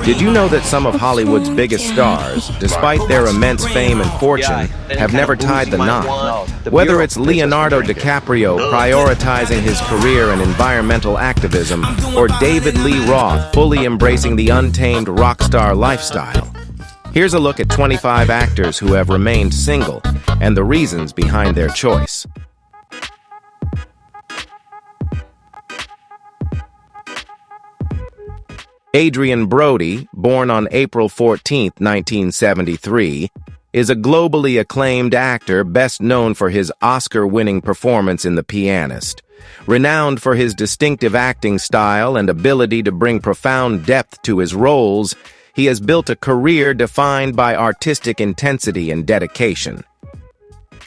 Did you know that some of Hollywood's biggest stars, despite their immense fame and fortune, have never tied the knot? Whether it's Leonardo DiCaprio prioritizing his career and environmental activism, or David Lee Roth fully embracing the untamed rock star lifestyle. Here's a look at 25 actors who have remained single and the reasons behind their choice. Adrien Brody, born on April 14, 1973, is a globally acclaimed actor best known for his Oscar-winning performance in The Pianist. Renowned for his distinctive acting style and ability to bring profound depth to his roles, he has built a career defined by artistic intensity and dedication.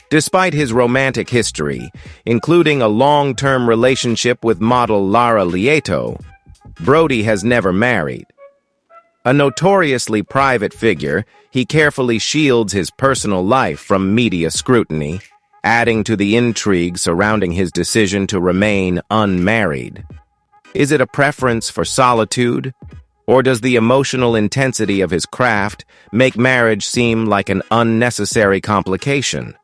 Despite his romantic history, including a long-term relationship with model Lara Lieto, Brody has never married. A notoriously private figure, he carefully shields his personal life from media scrutiny, adding to the intrigue surrounding his decision to remain unmarried. Is it a preference for solitude, or does the emotional intensity of his craft make marriage seem like an unnecessary complication?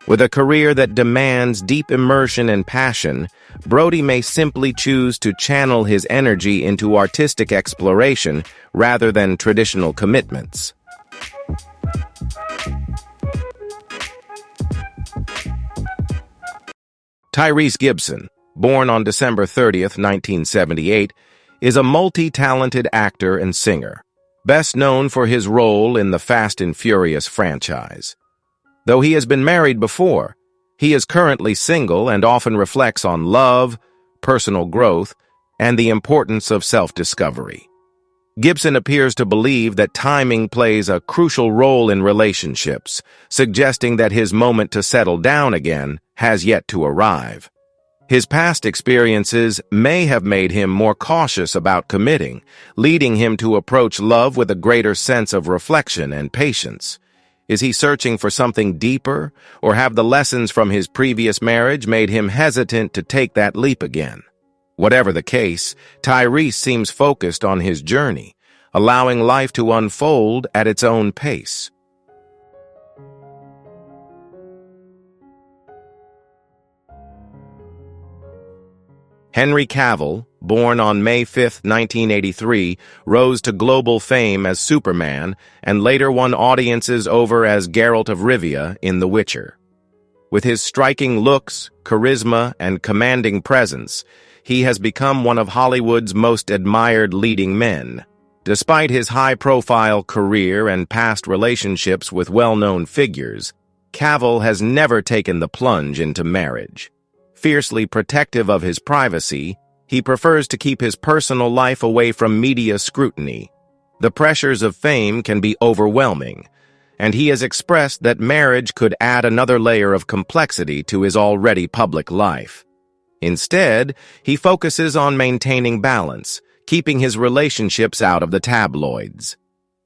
With a career that demands deep immersion and passion, Brody may simply choose to channel his energy into artistic exploration rather than traditional commitments. Tyrese Gibson, born on December 30, 1978, is a multi-talented actor and singer, best known for his role in the Fast and Furious franchise. Though he has been married before, he is currently single and often reflects on love, personal growth, and the importance of self-discovery. Gibson appears to believe that timing plays a crucial role in relationships, suggesting that his moment to settle down again has yet to arrive. His past experiences may have made him more cautious about committing, leading him to approach love with a greater sense of reflection and patience. Is he searching for something deeper, or have the lessons from his previous marriage made him hesitant to take that leap again? Whatever the case, Tyrese seems focused on his journey, allowing life to unfold at its own pace. Henry Cavill, born on May 5, 1983, rose to global fame as Superman and later won audiences over as Geralt of Rivia in The Witcher. With his striking looks, charisma, and commanding presence, he has become one of Hollywood's most admired leading men. Despite his high-profile career and past relationships with well-known figures, Cavill has never taken the plunge into marriage. Fiercely protective of his privacy, he prefers to keep his personal life away from media scrutiny. The pressures of fame can be overwhelming, and he has expressed that marriage could add another layer of complexity to his already public life. Instead, he focuses on maintaining balance, keeping his relationships out of the tabloids.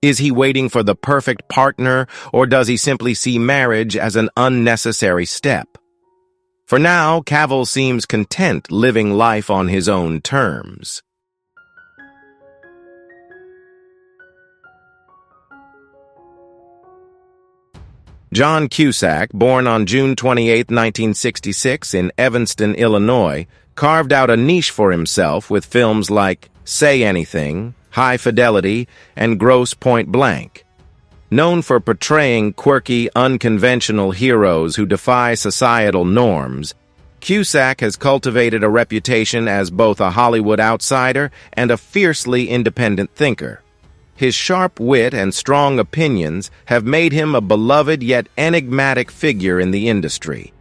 Is he waiting for the perfect partner, or does he simply see marriage as an unnecessary step? For now, Cavill seems content living life on his own terms. John Cusack, born on June 28, 1966 in Evanston, Illinois, carved out a niche for himself with films like Say Anything, High Fidelity, and Grosse Point Blank. Known for portraying quirky, unconventional heroes who defy societal norms, Cusack has cultivated a reputation as both a Hollywood outsider and a fiercely independent thinker. His sharp wit and strong opinions have made him a beloved yet enigmatic figure in the industry.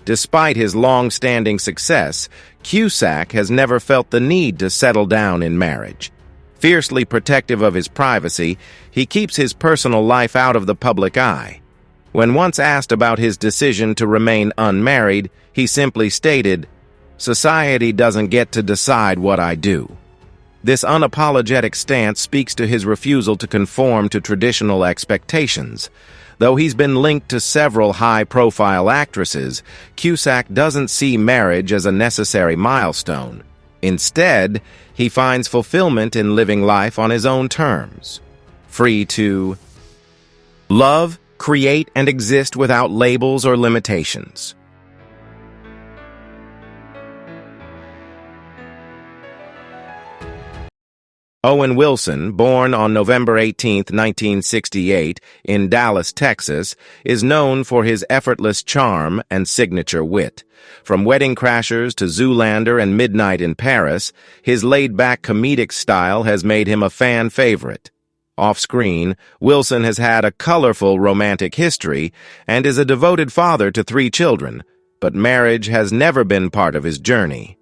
Despite his long-standing success, Cusack has never felt the need to settle down in marriage. Fiercely protective of his privacy, he keeps his personal life out of the public eye. When once asked about his decision to remain unmarried, he simply stated, "Society doesn't get to decide what I do." This unapologetic stance speaks to his refusal to conform to traditional expectations. Though he's been linked to several high-profile actresses, Cusack doesn't see marriage as a necessary milestone. Instead, he finds fulfillment in living life on his own terms, free to love, create, and exist without labels or limitations. Owen Wilson, born on November 18, 1968, in Dallas, Texas, is known for his effortless charm and signature wit. From Wedding Crashers to Zoolander and Midnight in Paris, his laid-back comedic style has made him a fan favorite. Off-screen, Wilson has had a colorful romantic history and is a devoted father to 3 children, but marriage has never been part of his journey.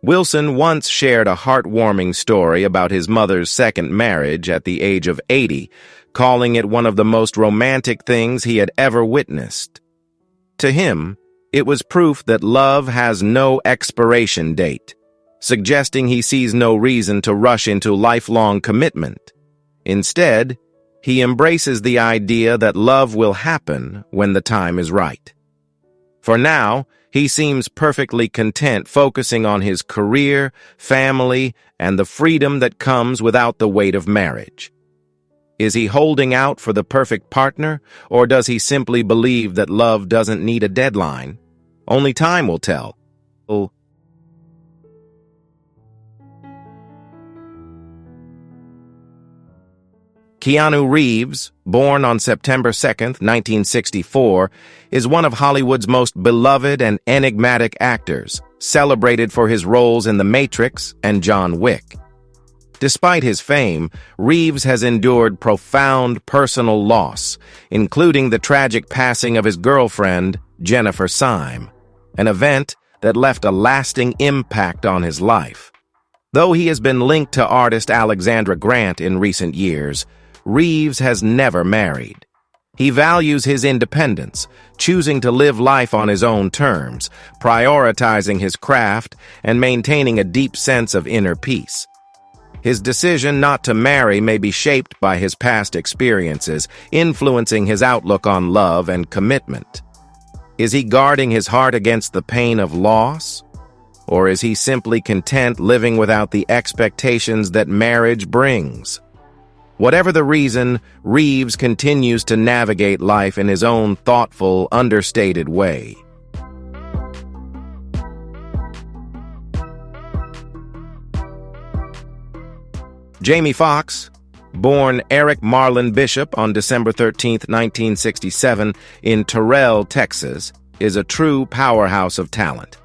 Wilson once shared a heartwarming story about his mother's second marriage at the age of 80, calling it one of the most romantic things he had ever witnessed. To him, it was proof that love has no expiration date, suggesting he sees no reason to rush into lifelong commitment. Instead, he embraces the idea that love will happen when the time is right. For now, he seems perfectly content focusing on his career, family, and the freedom that comes without the weight of marriage. Is he holding out for the perfect partner, or does he simply believe that love doesn't need a deadline? Only time will tell. Keanu Reeves, born on September 2, 1964, is one of Hollywood's most beloved and enigmatic actors, celebrated for his roles in The Matrix and John Wick. Despite his fame, Reeves has endured profound personal loss, including the tragic passing of his girlfriend, Jennifer Syme, an event that left a lasting impact on his life. Though he has been linked to artist Alexandra Grant in recent years, Reeves has never married. He values his independence, choosing to live life on his own terms, prioritizing his craft, and maintaining a deep sense of inner peace. His decision not to marry may be shaped by his past experiences, influencing his outlook on love and commitment. Is he guarding his heart against the pain of loss? Or is he simply content living without the expectations that marriage brings? Whatever the reason, Reeves continues to navigate life in his own thoughtful, understated way. Jamie Foxx, born Eric Marlon Bishop on December 13, 1967, in Terrell, Texas, is a true powerhouse of talent.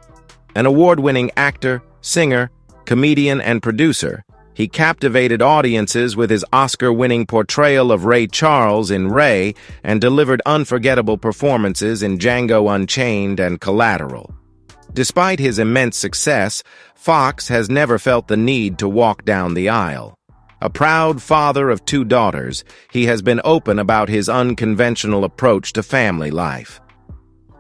An award-winning actor, singer, comedian, and producer, he captivated audiences with his Oscar-winning portrayal of Ray Charles in Ray and delivered unforgettable performances in Django Unchained and Collateral. Despite his immense success, Foxx has never felt the need to walk down the aisle. A proud father of 2 daughters, he has been open about his unconventional approach to family life.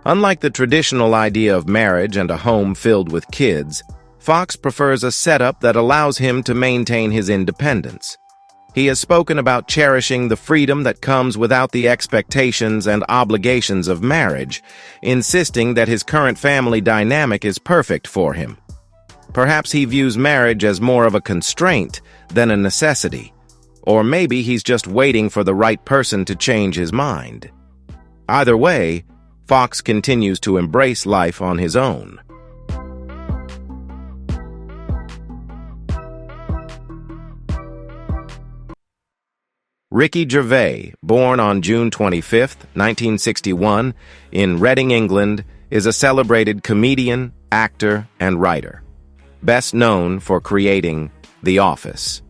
Unlike the traditional idea of marriage and a home filled with kids, Foxx prefers a setup that allows him to maintain his independence. He has spoken about cherishing the freedom that comes without the expectations and obligations of marriage, insisting that his current family dynamic is perfect for him. Perhaps he views marriage as more of a constraint than a necessity, or maybe he's just waiting for the right person to change his mind. Either way, Foxx continues to embrace life on his own. Ricky Gervais, born on June 25, 1961, in Reading, England, is a celebrated comedian, actor, and writer, best known for creating The Office.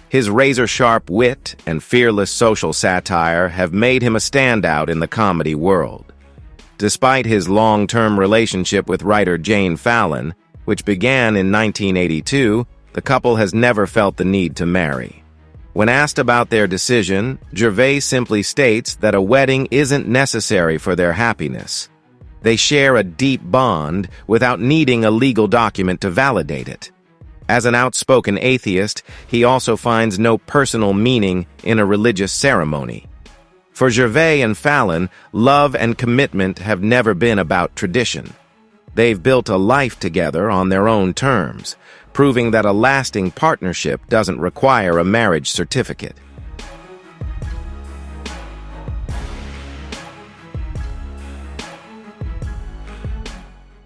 His razor-sharp wit and fearless social satire have made him a standout in the comedy world. Despite his long-term relationship with writer Jane Fallon, which began in 1982, the couple has never felt the need to marry. When asked about their decision, Gervais simply states that a wedding isn't necessary for their happiness. They share a deep bond without needing a legal document to validate it. As an outspoken atheist, he also finds no personal meaning in a religious ceremony. For Gervais and Fallon, love and commitment have never been about tradition. They've built a life together on their own terms, proving that a lasting partnership doesn't require a marriage certificate.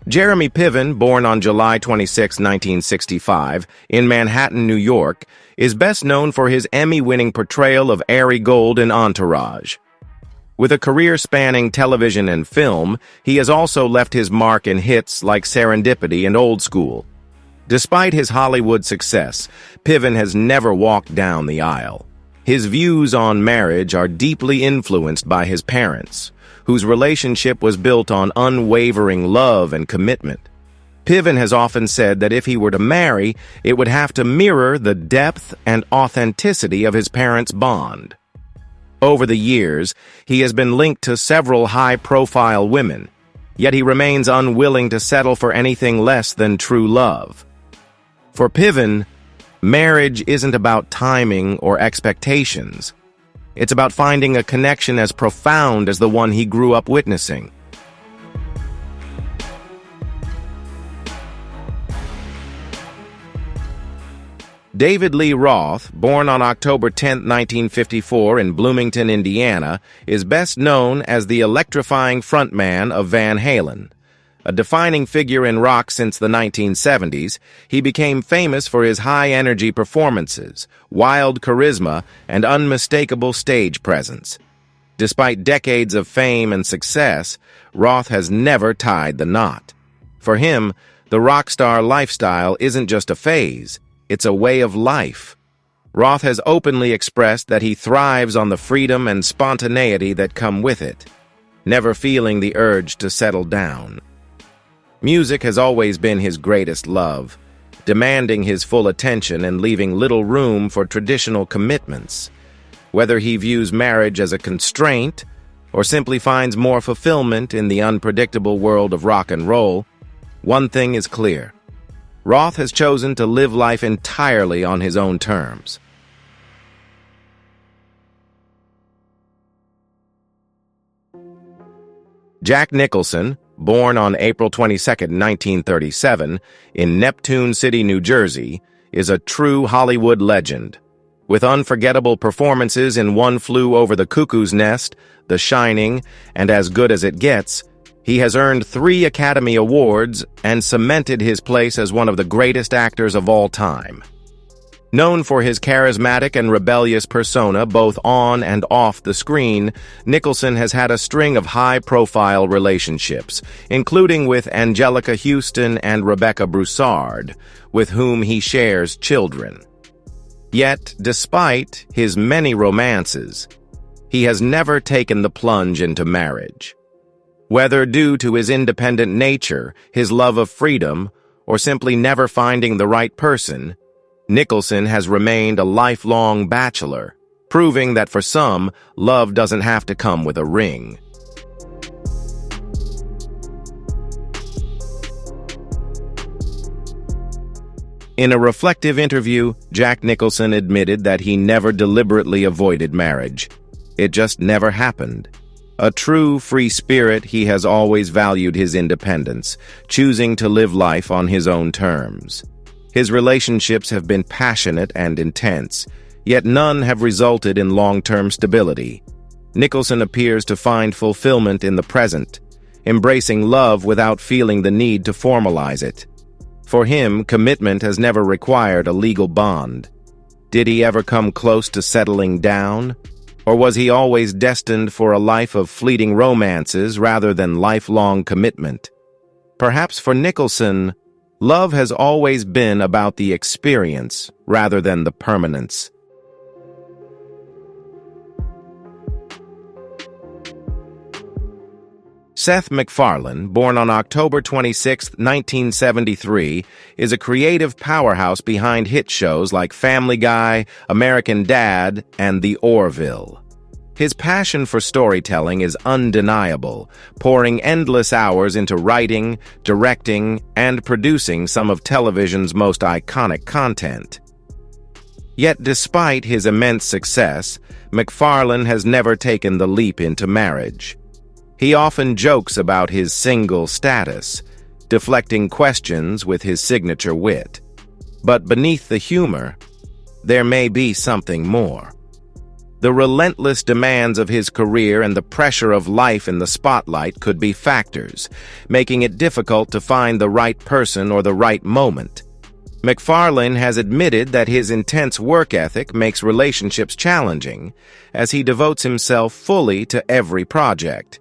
Jeremy Piven, born on July 26, 1965, in Manhattan, New York, is best known for his Emmy-winning portrayal of Ari Gold in Entourage. With a career spanning television and film, he has also left his mark in hits like Serendipity and Old School. Despite his Hollywood success, Piven has never walked down the aisle. His views on marriage are deeply influenced by his parents, whose relationship was built on unwavering love and commitment. Piven has often said that if he were to marry, it would have to mirror the depth and authenticity of his parents' bond. Over the years, he has been linked to several high-profile women, yet he remains unwilling to settle for anything less than true love. For Piven, marriage isn't about timing or expectations. It's about finding a connection as profound as the one he grew up witnessing. David Lee Roth, born on October 10, 1954 in Bloomington, Indiana, is best known as the electrifying frontman of Van Halen. A defining figure in rock since the 1970s, he became famous for his high-energy performances, wild charisma, and unmistakable stage presence. Despite decades of fame and success, Roth has never tied the knot. For him, the rock star lifestyle isn't just a phase, it's a way of life. Roth has openly expressed that he thrives on the freedom and spontaneity that come with it, never feeling the urge to settle down. Music has always been his greatest love, demanding his full attention and leaving little room for traditional commitments. Whether he views marriage as a constraint or simply finds more fulfillment in the unpredictable world of rock and roll, one thing is clear. Roth has chosen to live life entirely on his own terms. Jack Nicholson, born on April 22, 1937, in Neptune City, New Jersey, is a true Hollywood legend. With unforgettable performances in One Flew Over the Cuckoo's Nest, The Shining, and As Good as It Gets, he has earned 3 Academy Awards and cemented his place as one of the greatest actors of all time. Known for his charismatic and rebellious persona both on and off the screen, Nicholson has had a string of high-profile relationships, including with Angelica Houston and Rebecca Broussard, with whom he shares children. Yet, despite his many romances, he has never taken the plunge into marriage. Whether due to his independent nature, his love of freedom, or simply never finding the right person, Nicholson has remained a lifelong bachelor, proving that for some, love doesn't have to come with a ring. In a reflective interview, Jack Nicholson admitted that he never deliberately avoided marriage. It just never happened. A true free spirit, he has always valued his independence, choosing to live life on his own terms. His relationships have been passionate and intense, yet none have resulted in long-term stability. Nicholson appears to find fulfillment in the present, embracing love without feeling the need to formalize it. For him, commitment has never required a legal bond. Did he ever come close to settling down? Or was he always destined for a life of fleeting romances rather than lifelong commitment? Perhaps for Nicholson, love has always been about the experience rather than the permanence. Seth MacFarlane, born on October 26, 1973, is a creative powerhouse behind hit shows like Family Guy, American Dad, and The Orville. His passion for storytelling is undeniable, pouring endless hours into writing, directing, and producing some of television's most iconic content. Yet despite his immense success, MacFarlane has never taken the leap into marriage. He often jokes about his single status, deflecting questions with his signature wit. But beneath the humor, there may be something more. The relentless demands of his career and the pressure of life in the spotlight could be factors, making it difficult to find the right person or the right moment. MacFarlane has admitted that his intense work ethic makes relationships challenging, as he devotes himself fully to every project.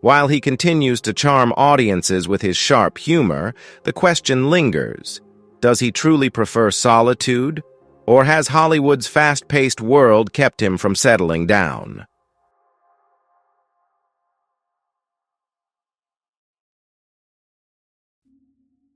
While he continues to charm audiences with his sharp humor, the question lingers: does he truly prefer solitude, or has Hollywood's fast-paced world kept him from settling down?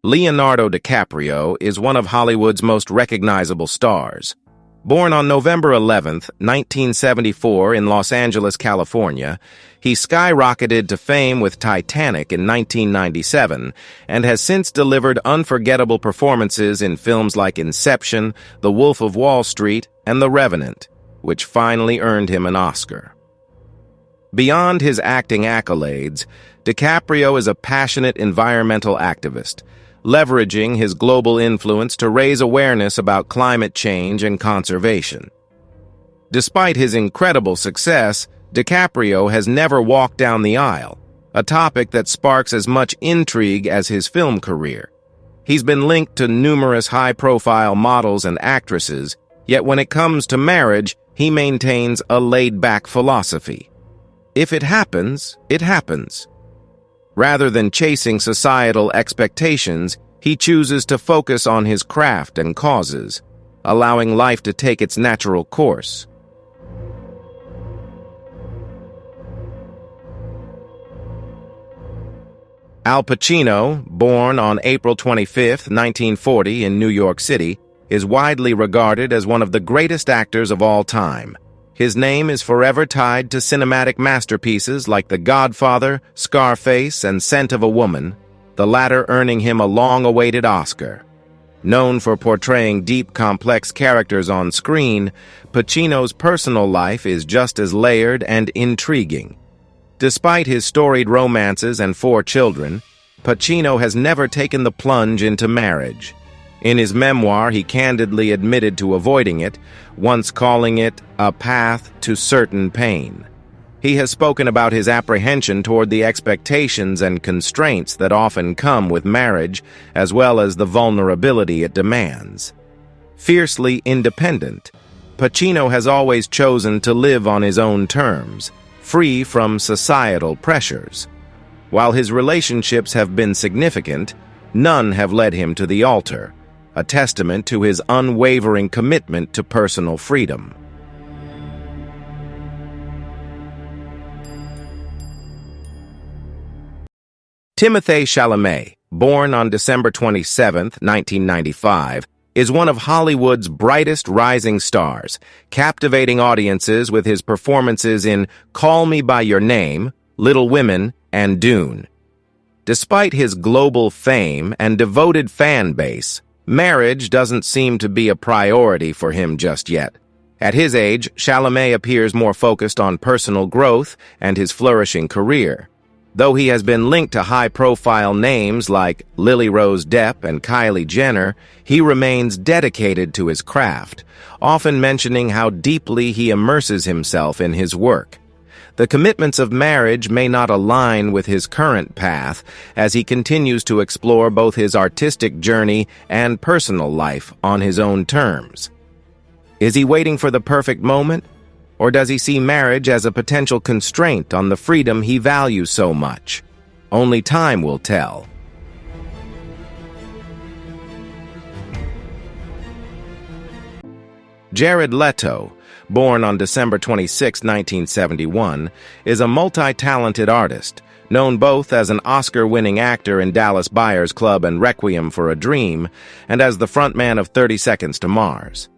Leonardo DiCaprio is one of Hollywood's most recognizable stars. Born on November 11, 1974 in Los Angeles, California, he skyrocketed to fame with Titanic in 1997 and has since delivered unforgettable performances in films like Inception, The Wolf of Wall Street, and The Revenant, which finally earned him an Oscar. Beyond his acting accolades, DiCaprio is a passionate environmental activist, leveraging his global influence to raise awareness about climate change and conservation. Despite his incredible success, DiCaprio has never walked down the aisle, a topic that sparks as much intrigue as his film career. He's been linked to numerous high-profile models and actresses, yet when it comes to marriage, he maintains a laid-back philosophy. If it happens, it happens. Rather than chasing societal expectations, he chooses to focus on his craft and causes, allowing life to take its natural course. Al Pacino, born on April 25, 1940 in New York City, is widely regarded as one of the greatest actors of all time. His name is forever tied to cinematic masterpieces like The Godfather, Scarface, and Scent of a Woman, the latter earning him a long-awaited Oscar. Known for portraying deep, complex characters on screen, Pacino's personal life is just as layered and intriguing. Despite his storied romances and 4 children, Pacino has never taken the plunge into marriage. In his memoir, he candidly admitted to avoiding it, once calling it a path to certain pain. He has spoken about his apprehension toward the expectations and constraints that often come with marriage, as well as the vulnerability it demands. Fiercely independent, Pacino has always chosen to live on his own terms, free from societal pressures. While his relationships have been significant, none have led him to the altar, a testament to his unwavering commitment to personal freedom. Timothée Chalamet, born on December 27, 1995, is one of Hollywood's brightest rising stars, captivating audiences with his performances in Call Me by Your Name, Little Women, and Dune. Despite his global fame and devoted fan base, marriage doesn't seem to be a priority for him just yet. At his age, Chalamet appears more focused on personal growth and his flourishing career. Though he has been linked to high-profile names like Lily Rose Depp and Kylie Jenner, he remains dedicated to his craft, often mentioning how deeply he immerses himself in his work. The commitments of marriage may not align with his current path, as he continues to explore both his artistic journey and personal life on his own terms. Is he waiting for the perfect moment? Or does he see marriage as a potential constraint on the freedom he values so much? Only time will tell. Jared Leto, born on December 26, 1971, is a multi-talented artist, known both as an Oscar-winning actor in Dallas Buyers Club and Requiem for a Dream, and as the frontman of 30 Seconds to Mars.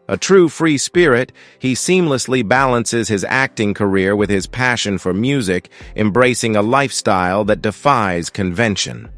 A true free spirit, he seamlessly balances his acting career with his passion for music, embracing a lifestyle that defies convention.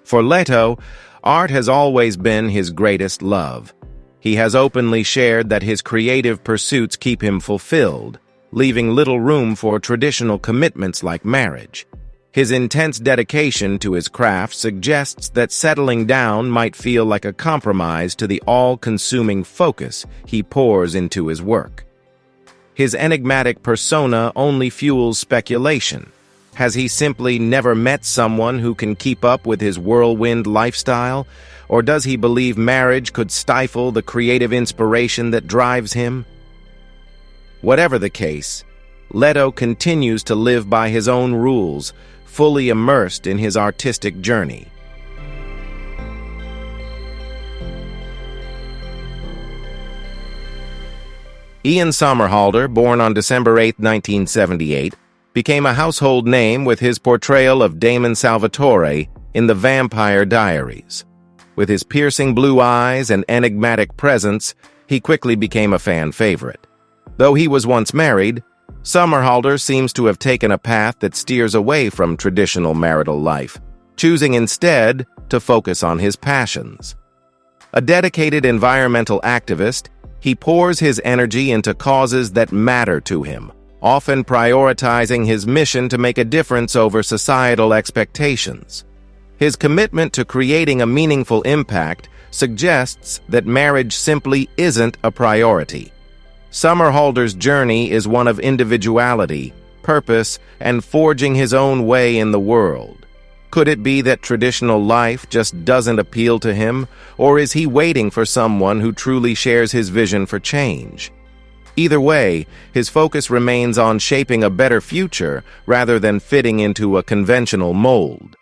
For Leto, art has always been his greatest love. He has openly shared that his creative pursuits keep him fulfilled, leaving little room for traditional commitments like marriage. His intense dedication to his craft suggests that settling down might feel like a compromise to the all-consuming focus he pours into his work. His enigmatic persona only fuels speculation. Has he simply never met someone who can keep up with his whirlwind lifestyle? Or does he believe marriage could stifle the creative inspiration that drives him? Whatever the case, Leto continues to live by his own rules, fully immersed in his artistic journey. Ian Somerhalder, born on December 8, 1978, became a household name with his portrayal of Damon Salvatore in The Vampire Diaries. With his piercing blue eyes and enigmatic presence, he quickly became a fan favorite. Though he was once married, Somerhalder seems to have taken a path that steers away from traditional marital life, choosing instead to focus on his passions. A dedicated environmental activist, he pours his energy into causes that matter to him, often prioritizing his mission to make a difference over societal expectations. His commitment to creating a meaningful impact suggests that marriage simply isn't a priority. Somerhalder's journey is one of individuality, purpose, and forging his own way in the world. Could it be that traditional life just doesn't appeal to him, or is he waiting for someone who truly shares his vision for change? Either way, his focus remains on shaping a better future rather than fitting into a conventional mold.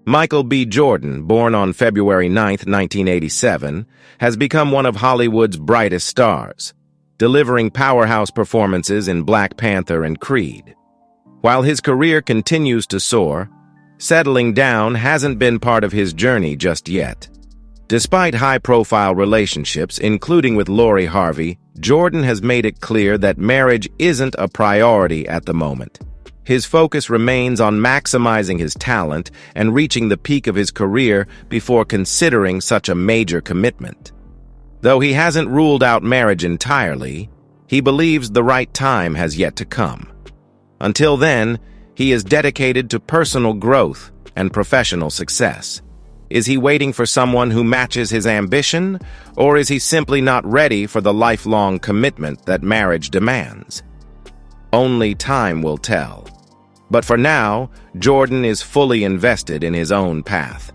Michael B. Jordan, born on February 9, 1987, has become one of Hollywood's brightest stars, delivering powerhouse performances in Black Panther and Creed. While his career continues to soar, settling down hasn't been part of his journey just yet. Despite high-profile relationships, including with Lori Harvey, Jordan has made it clear that marriage isn't a priority at the moment. His focus remains on maximizing his talent and reaching the peak of his career before considering such a major commitment. Though he hasn't ruled out marriage entirely, he believes the right time has yet to come. Until then, he is dedicated to personal growth and professional success. Is he waiting for someone who matches his ambition, or is he simply not ready for the lifelong commitment that marriage demands? Only time will tell. But for now, Jordan is fully invested in his own path.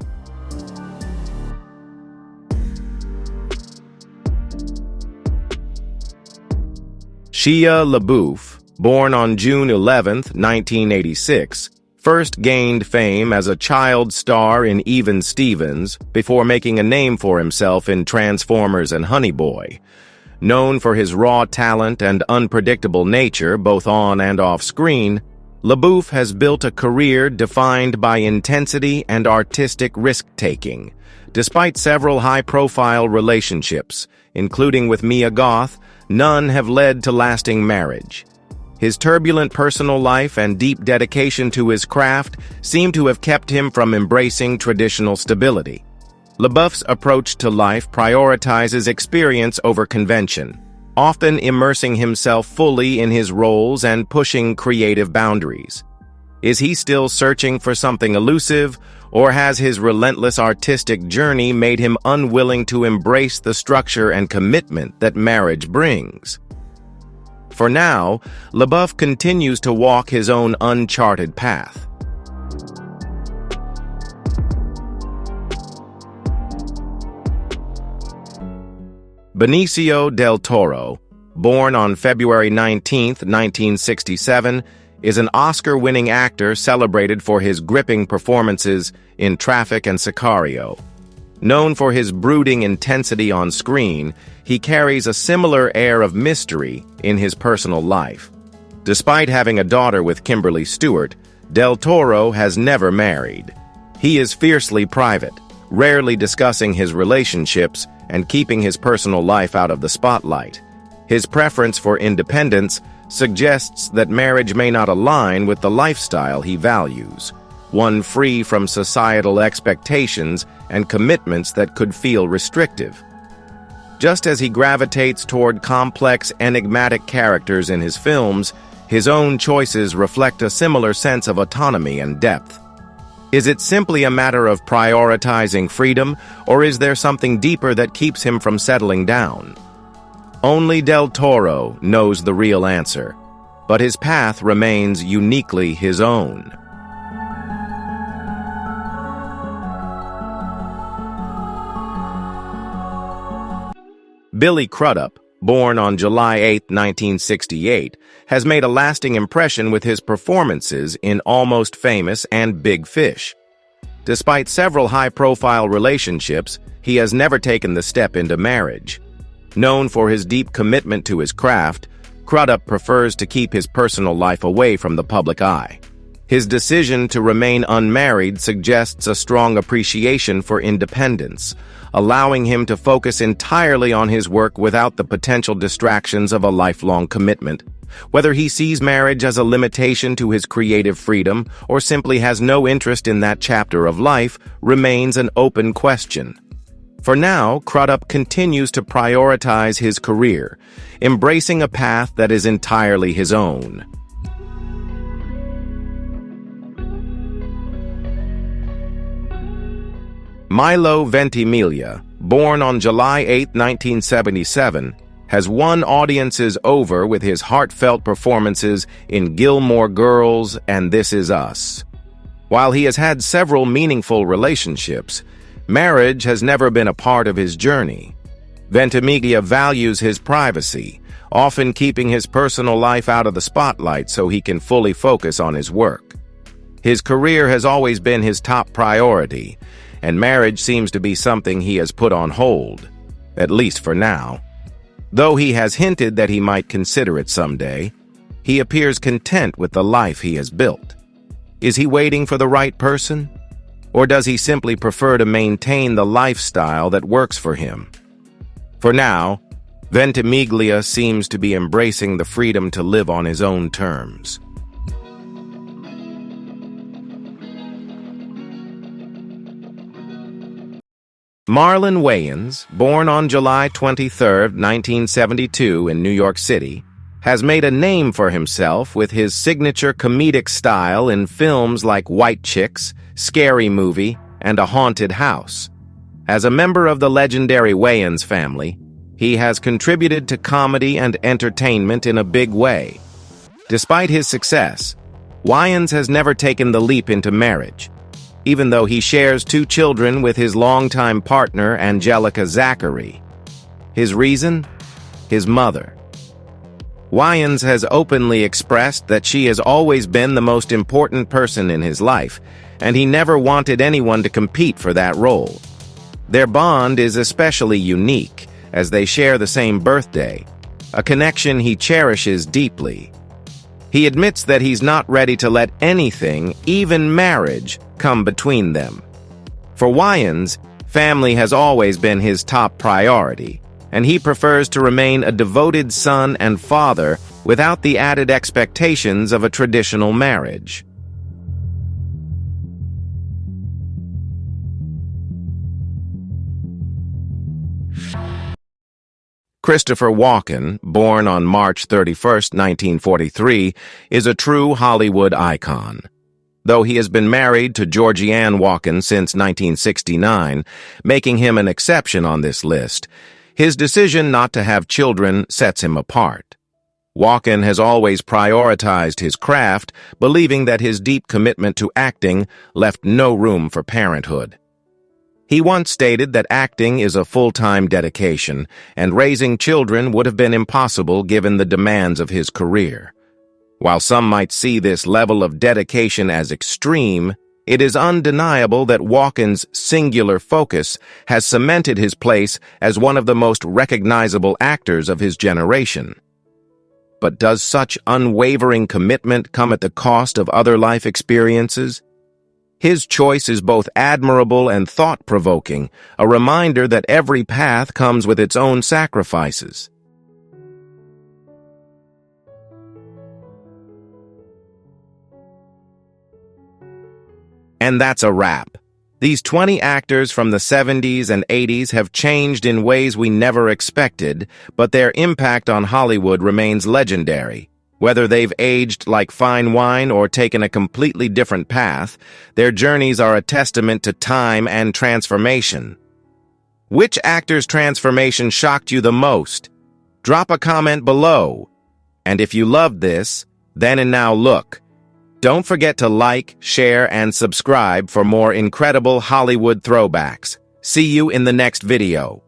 Shia LaBeouf, born on June 11, 1986, first gained fame as a child star in Even Stevens before making a name for himself in Transformers and Honey Boy. Known for his raw talent and unpredictable nature both on and off screen, LaBeouf has built a career defined by intensity and artistic risk-taking. Despite several high-profile relationships, including with Mia Goth, none have led to lasting marriage. His turbulent personal life and deep dedication to his craft seem to have kept him from embracing traditional stability. LaBeouf's approach to life prioritizes experience over convention, often immersing himself fully in his roles and pushing creative boundaries. Is he still searching for something elusive, or has his relentless artistic journey made him unwilling to embrace the structure and commitment that marriage brings? For now, LaBeouf continues to walk his own uncharted path. Benicio del Toro, born on February 19, 1967, is an Oscar-winning actor celebrated for his gripping performances in Traffic and Sicario. Known for his brooding intensity on screen, he carries a similar air of mystery in his personal life. Despite having a daughter with Kimberly Stewart, Del Toro has never married. He is fiercely private, rarely discussing his relationships and keeping his personal life out of the spotlight. His preference for independence suggests that marriage may not align with the lifestyle he values, one free from societal expectations and commitments that could feel restrictive. Just as he gravitates toward complex, enigmatic characters in his films, his own choices reflect a similar sense of autonomy and depth. Is it simply a matter of prioritizing freedom, or is there something deeper that keeps him from settling down? Only Del Toro knows the real answer, but his path remains uniquely his own. Billy Crudup, born on July 8, 1968, has made a lasting impression with his performances in Almost Famous and Big Fish. Despite several high-profile relationships, he has never taken the step into marriage. Known for his deep commitment to his craft, Crudup prefers to keep his personal life away from the public eye. His decision to remain unmarried suggests a strong appreciation for independence, allowing him to focus entirely on his work without the potential distractions of a lifelong commitment. Whether he sees marriage as a limitation to his creative freedom or simply has no interest in that chapter of life remains an open question. For now, Crudup continues to prioritize his career, embracing a path that is entirely his own. Milo Ventimiglia, born on July 8, 1977, has won audiences over with his heartfelt performances in Gilmore Girls and This Is Us. While he has had several meaningful relationships, marriage has never been a part of his journey. Ventimiglia values his privacy, often keeping his personal life out of the spotlight so he can fully focus on his work. His career has always been his top priority, and marriage seems to be something he has put on hold, at least for now. Though he has hinted that he might consider it someday, he appears content with the life he has built. Is he waiting for the right person? Or does he simply prefer to maintain the lifestyle that works for him? For now, Ventimiglia seems to be embracing the freedom to live on his own terms. Marlon Wayans, born on July 23, 1972 in New York City, has made a name for himself with his signature comedic style in films like White Chicks, Scary Movie, and A Haunted House. As a member of the legendary Wayans family, he has contributed to comedy and entertainment in a big way. Despite his success, Wayans has never taken the leap into marriage, even though he shares 2 children with his longtime partner, Angelica Zachary. His reason? His mother. Wayans has openly expressed that she has always been the most important person in his life, and he never wanted anyone to compete for that role. Their bond is especially unique, as they share the same birthday, a connection he cherishes deeply. He admits that he's not ready to let anything, even marriage, come between them. For Wayans, family has always been his top priority, and he prefers to remain a devoted son and father without the added expectations of a traditional marriage. Christopher Walken, born on March 31, 1943, is a true Hollywood icon. Though he has been married to Georgianne Walken since 1969, making him an exception on this list, his decision not to have children sets him apart. Walken has always prioritized his craft, believing that his deep commitment to acting left no room for parenthood. He once stated that acting is a full-time dedication, and raising children would have been impossible given the demands of his career. While some might see this level of dedication as extreme, it is undeniable that Walken's singular focus has cemented his place as one of the most recognizable actors of his generation. But does such unwavering commitment come at the cost of other life experiences? His choice is both admirable and thought-provoking, a reminder that every path comes with its own sacrifices. And that's a wrap. These 20 actors from the 70s and 80s have changed in ways we never expected, but their impact on Hollywood remains legendary. Whether they've aged like fine wine or taken a completely different path, their journeys are a testament to time and transformation. Which actor's transformation shocked you the most? Drop a comment below. And if you loved this, then and now look. Don't forget to like, share, and subscribe for more incredible Hollywood throwbacks. See you in the next video.